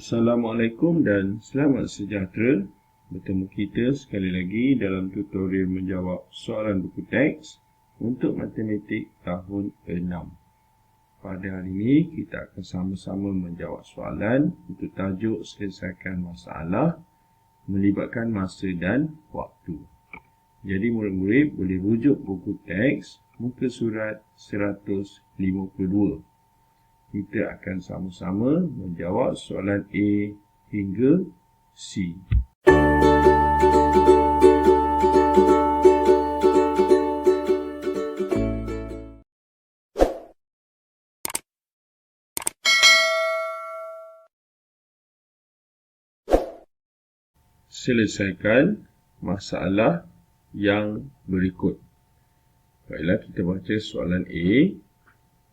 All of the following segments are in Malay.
Assalamualaikum dan selamat sejahtera. Bertemu kita sekali lagi dalam tutorial menjawab soalan buku teks untuk matematik tahun 6. Pada hari ini kita akan sama-sama menjawab soalan untuk tajuk selesaikan masalah melibatkan masa dan waktu. Jadi murid-murid boleh rujuk buku teks muka surat 152. Kita akan sama-sama menjawab soalan A hingga C. Selesaikan masalah yang berikut. Baiklah, kita baca soalan A.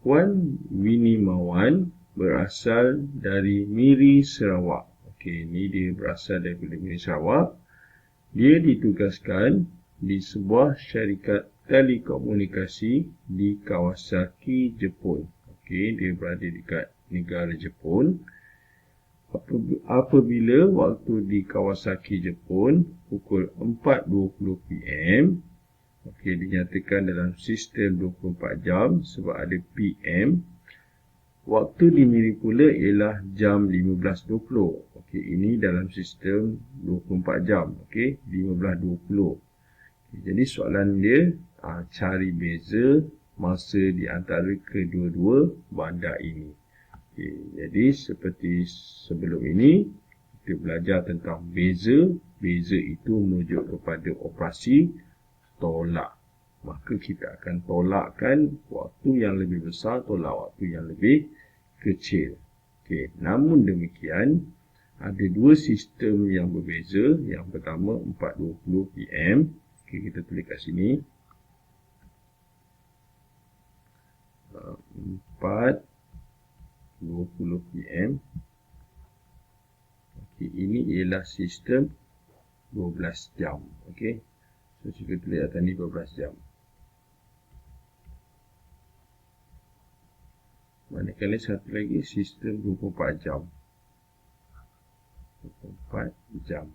Wan Winimawan berasal dari Miri, Sarawak. Okey, ini dia berasal daripada Miri, Sarawak. Dia ditugaskan di sebuah syarikat telekomunikasi di Kawasaki, Jepun. Okey, dia berada dekat negara Jepun. Apabila waktu di Kawasaki, Jepun pukul 4.20 PM, okey, dinyatakan dalam sistem 24 jam sebab ada PM. Waktu di Miri pula ialah jam 15.20. Okey, ini dalam sistem 24 jam. Okey, 15.20. Okay, jadi soalan dia cari beza masa di antara kedua-dua bandar ini. Okay, jadi seperti sebelum ini kita belajar tentang beza. Beza itu merujuk kepada operasi tolak. Maka kita akan tolakkan waktu yang lebih besar, tolak waktu yang lebih kecil. Okey, namun demikian ada dua sistem yang berbeza. Yang pertama 4.20 PM. Okey, kita tulis kat sini. 4.20 PM. Okey, ini ialah sistem 12 jam. Okey. So, kita tulis atas ni 12 jam. Manakala satu lagi sistem 24 jam. 24 jam.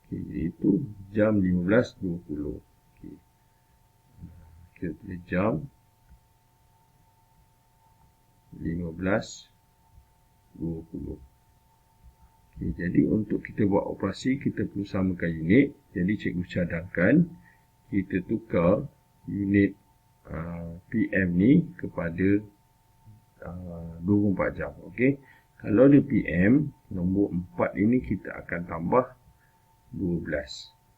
Okey, iaitu jam 15.20. Okey. Kita tulis jam 15.20. Okay, jadi untuk kita buat operasi, kita perlu samakan unit. Jadi cikgu cadangkan kita tukar unit PM ni kepada 24 jam. Okey. Kalau di PM, nombor 4 ini kita akan tambah 12.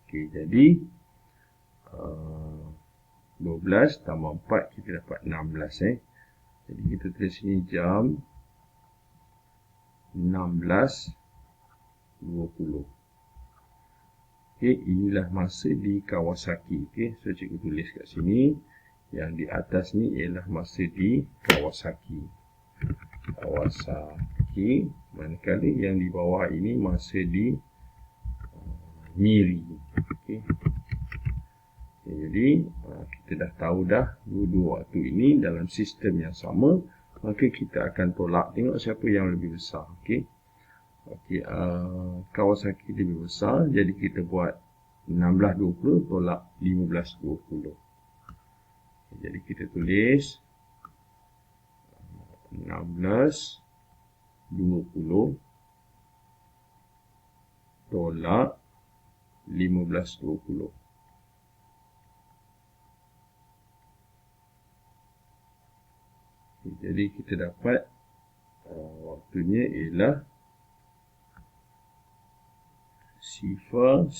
Okey, jadi 12 tambah 4 kita dapat 16. Jadi kita tulis sini jam 16.20. Okey, inilah masa di Kawasaki. Okey, so cikgu tulis kat sini. Yang di atas ni ialah masa di Kawasaki. Kawasaki. Manakala yang di bawah ini masa di Miri. Okey. Jadi kita dah tahu dah dua waktu ini dalam sistem yang sama. Maka kita akan tolak. Tengok siapa yang lebih besar. Okey. Okey, Kawasaki lebih besar, jadi kita buat 16.20 tolak 15.20. Jadi kita tulis 16.20 tolak 15.20. Jadi kita dapat waktunya ialah 0.6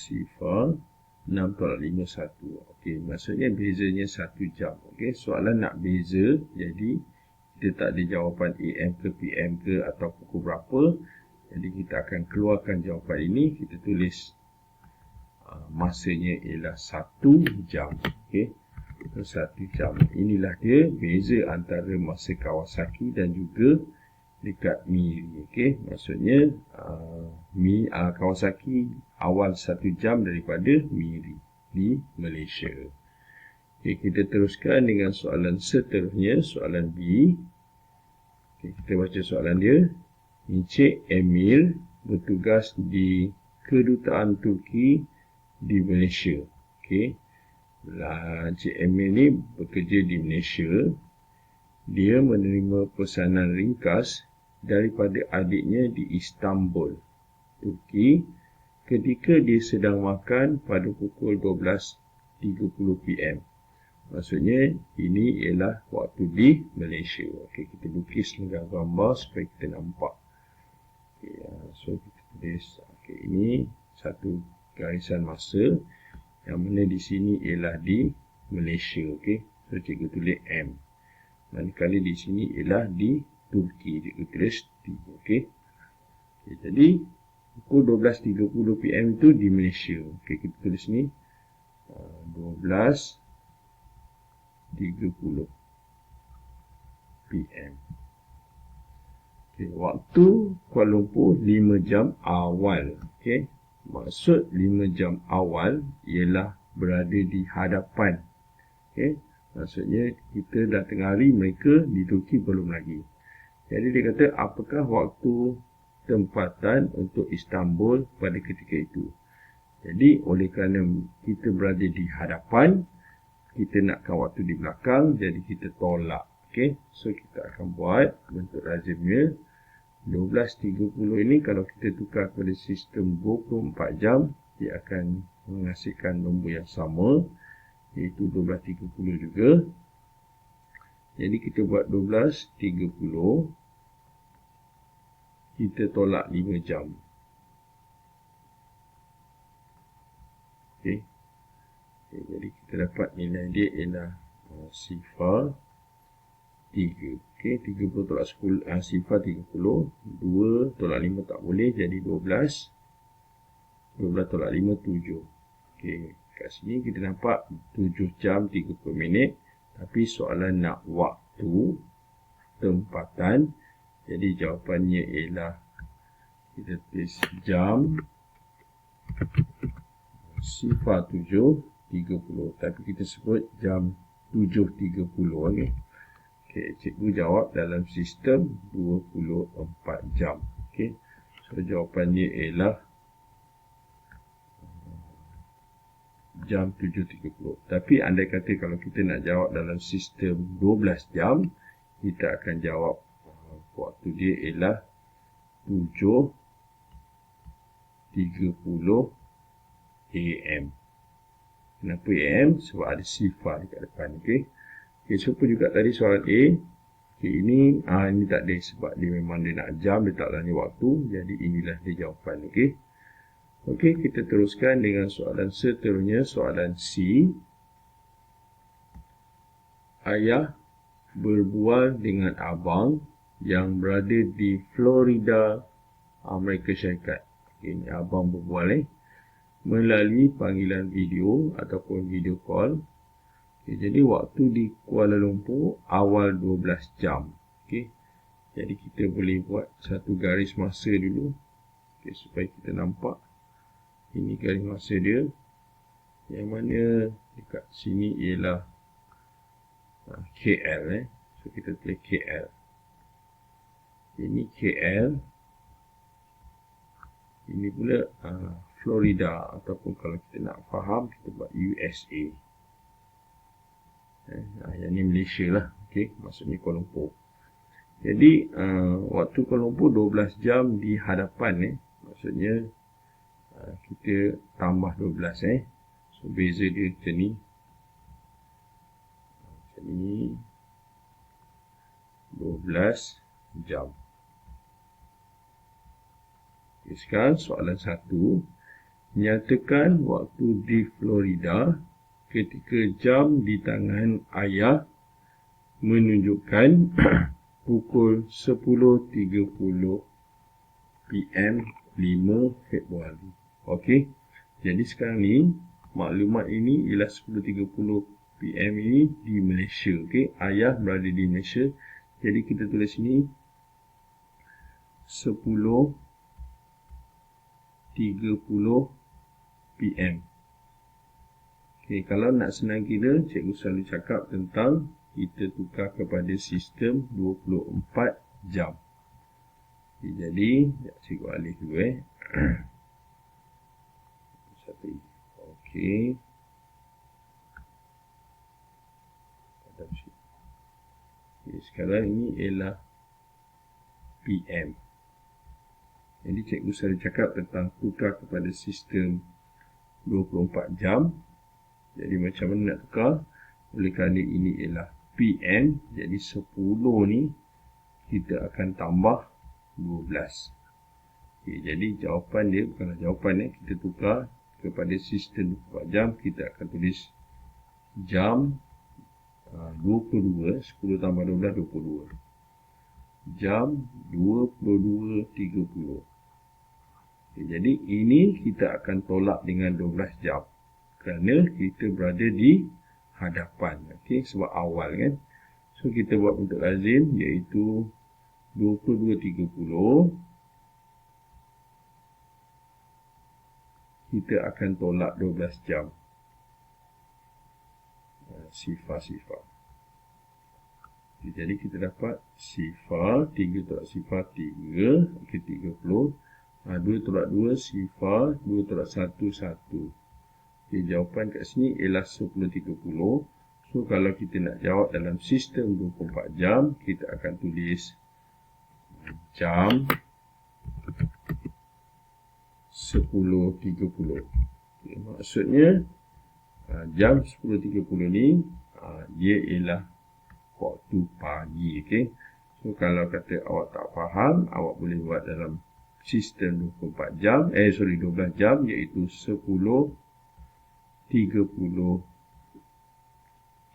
tolak 51. Okey, maksudnya bezanya 1 jam. Okey, soalan nak beza, jadi kita tak ada jawapan AM ke PM ke atau pukul berapa. Jadi kita akan keluarkan jawapan ini, kita tulis masanya ialah 1 jam. Okey, 1 jam. Inilah dia beza antara masa Kawasaki dan juga dekat Miri. Okey, maksudnya Kawasaki awal 1 jam daripada Miri di Malaysia. Okey, kita teruskan dengan soalan seterusnya, soalan B. Okey, kita baca soalan dia. Encik Emil bertugas di Kedutaan Turki di Malaysia. Okey. Encik Emil ni bekerja di Malaysia. Dia menerima pesanan ringkas daripada adiknya di Istanbul, Turki, ketika dia sedang makan pada pukul 12.30 PM. Maksudnya, ini ialah waktu di Malaysia. Okey, kita lukis dengan gambar supaya kita nampak. Okay, so kita tulis. Okay, ini satu garisan masa yang mana di sini ialah di Malaysia. Okay, so cikgu tulis M. Manakala di sini ialah di Turki. Cikgu tulis T. Okay. Okay, jadi pukul 12.30 PM itu di Malaysia. Okay, kita tulis ni 12.30 PM. Okay, waktu Kuala Lumpur 5 jam awal. Okay. Maksud 5 jam awal ialah berada di hadapan. Okay. Maksudnya kita dah tengah hari, mereka di Turki belum lagi. Jadi dia kata apakah waktu tempatan untuk Istanbul pada ketika itu. Jadi oleh kerana kita berada di hadapan, kita nakkan waktu di belakang, jadi kita tolak. Okay. So kita akan buat bentuk lazimnya. 12.30 ini kalau kita tukar kepada sistem 24 jam, dia akan menghasilkan nombor yang sama, iaitu 12.30 juga. Jadi kita buat 12.30, kita tolak 5 jam. Okay. Okay, jadi kita dapat nilai dia ialah sifar 3. Okay, 30 tolak 10, sifar 30. 2 tolak 5 tak boleh, jadi 12. 12 tolak 5, 7. Okay, kat sini kita nampak 7 jam 30 minit. Tapi soalan nak waktu tempatan. Jadi jawapannya ialah kita tulis jam sifar 7.30. Tapi kita sebut jam 7.30. Okay. Okay, cikgu jawab dalam sistem 24 jam. Okay. So jawapannya ialah jam 7.30. Tapi andai kata kalau kita nak jawab dalam sistem 12 jam, kita akan jawab waktu dia ialah 7.30 AM. Kenapa AM? Sebab ada sifar dekat depan. Okay. Okay, serupa juga tadi soalan A. Okay, ini tak ada sebab dia memang dia nak jam, dia tak tanya waktu. Jadi inilah dia jawapan. Okay. Okay, kita teruskan dengan soalan seterusnya, soalan C. Ayah berbual dengan abang yang berada di Florida, Amerika Syarikat. Okay, ini abang berbual melalui panggilan video ataupun video call. Okay, jadi waktu di Kuala Lumpur awal 12 jam. Okay. Jadi kita boleh buat satu garis masa dulu. Okay, supaya kita nampak. Ini garis masa dia. Yang mana dekat sini ialah KL. So kita tulis KL. Ini KL. Ini pula Florida. Ataupun kalau kita nak faham, kita buat USA. Yang ni Malaysia lah. Okay, maksudnya Kuala Lumpur. Jadi waktu Kuala Lumpur 12 jam di hadapan. Maksudnya kita tambah 12. So beza dia macam ni. Macam ni 12 jam. Okay, sekarang soalan 1. Nyatakan waktu di Florida ketika jam di tangan ayah menunjukkan pukul 10.30 PM 5 Februari. Okey. Jadi sekarang ni maklumat ini ialah 10.30 PM ini di Malaysia. Okey. Ayah berada di Malaysia. Jadi kita tulis sini 10.30 PM. Okay, kalau nak senang kira, cikgu selalu cakap tentang kita tukar kepada sistem 24 jam. Okay, jadi cikgu alih dulu satu. Okey. Okay, sekarang ini ialah PM. Jadi cikgu selalu cakap tentang tukar kepada sistem 24 jam. Jadi macam mana nak tukar? Oleh kerana ini ialah PM, jadi 10 ni kita akan tambah 12. Okay, jadi jawapan dia bukanlah jawapan kita tukar kepada sistem 24 jam. Kita akan tulis jam 22, 10 tambah 12, 22. Jam 22.30. Okay, jadi ini kita akan tolak dengan 12 jam. Kerana kita berada di hadapan. Okay, sebab awal kan. So, kita buat bentuk lazim iaitu 22.30. Kita akan tolak 12 jam. Sifar. Jadi kita dapat sifar, 3 tolak sifar 3, okay, 30. 2 tolak 2 sifar, 2 tolak 1 1. Okay, jawapan kat sini ialah 10.30. So kalau kita nak jawab dalam sistem 24 jam, kita akan tulis jam 10.30. Okay, maksudnya jam 10.30 ni dia ialah waktu pagi. Okay. So kalau kata awak tak faham, awak boleh buat dalam sistem 24 jam, 12 jam iaitu 10.30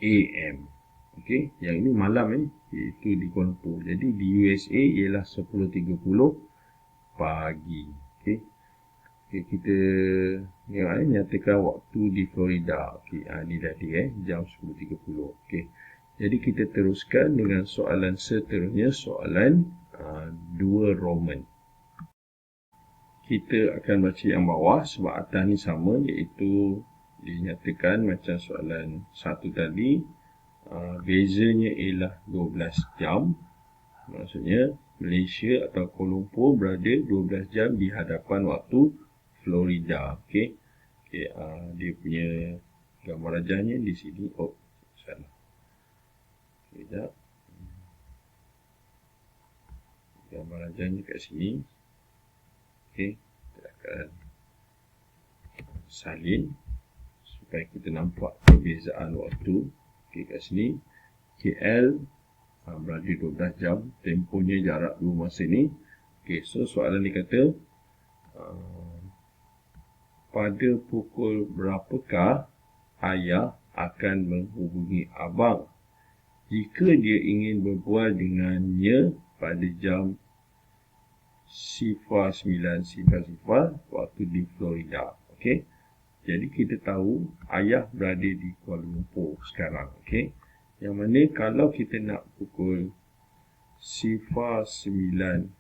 AM. Okay. Yang ini malam iaitu di Kuala Lumpur. Jadi di USA ialah 10.30 pagi. Okay. Okay, kita nyatakan waktu di Florida. Okay, ini tadi jam 10.30. Okay. Jadi kita teruskan dengan soalan seterusnya, soalan 2 Roman. Kita akan baca yang bawah sebab atas ni sama, iaitu dinyatakan macam soalan 1 tadi. Bezanya ialah 12 jam. Maksudnya Malaysia atau Kuala Lumpur berada 12 jam di hadapan waktu Florida. Okey. Okey, dia punya gambar rajahnya di sini. Oh, salah. Sekejap. Gambar rajahnya kat sini. Okey, kita akan salin supaya kita nampak perbezaan waktu. Okey, kat sini KL berada 12 jam, tempohnya jarak 2 masa ni. Okey, so soalan dia kata pada pukul berapakah ayah akan menghubungi abang jika dia ingin berbual dengannya pada jam 09.00 waktu di Florida. Okey. Jadi kita tahu ayah berada di Kuala Lumpur sekarang. Okey. Yang mana kalau kita nak pukul 09.00,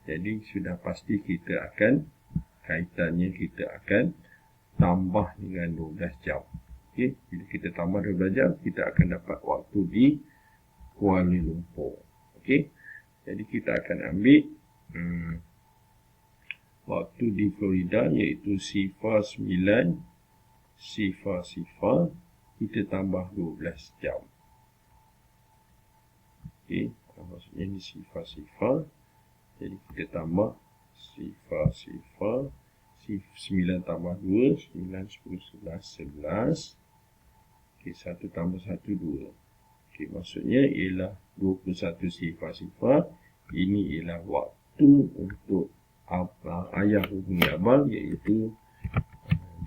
jadi sudah pasti kita akan kaitannya kita akan tambah dengan 12 jam. Okey, bila kita tambah 12 jam, kita akan dapat waktu di Kuala Lumpur. Okey. Jadi kita akan ambil waktu di Florida iaitu 09.00, kita tambah 12 jam. Okey, maksudnya ini 00. Jadi kita tambah 9 tambah 2, 9, 10, 11. Okey, 1 tambah 1, 2. Okey, maksudnya ialah 21.00. Ini ialah waktu untuk ayah hubungi abang iaitu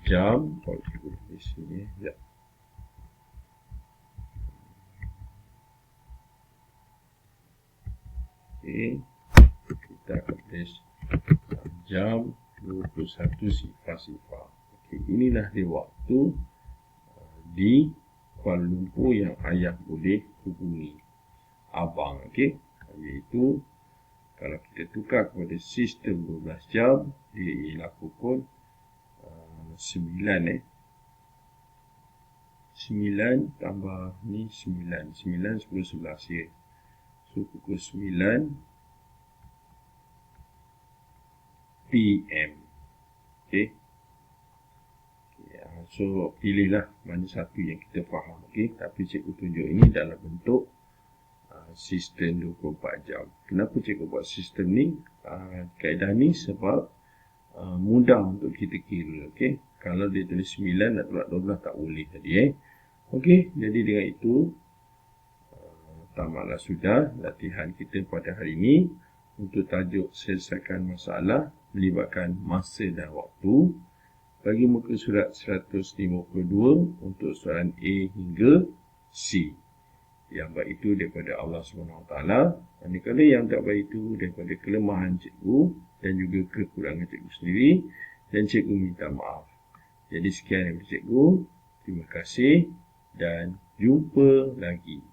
jam. Di sini, ya. Okey, kita akan tulis jam 21.00. Okey, inilah dia waktu di Kuala Lumpur yang ayah boleh hubungi abang. Okey, iaitu kalau kita tukar kepada sistem 12 jam, dia ialah pukul 9. 9 tambah ni 9, 10, 11 ya. So pukul 9 PM. Okey. So, pilihlah mana satu yang kita faham. Okey. Tapi cikgu tunjuk ini dalam bentuk sistem 24 jam. Kenapa cikgu buat sistem ni? Kaedah ni sebab mudah untuk kita kira. Okey. Kalau dia tulis 9 nak tolak 12 tak boleh tadi. Okey. Jadi dengan itu tamatlah sudah latihan kita pada hari ini untuk tajuk selesaikan masalah melibatkan masa dan waktu. Bagi muka surat 152 untuk soalan A hingga C. Yang baik itu daripada Allah SWT. Manakala yang tak baik itu daripada kelemahan cikgu dan juga kekurangan cikgu sendiri. Dan cikgu minta maaf. Jadi sekian daripada cikgu. Terima kasih dan jumpa lagi.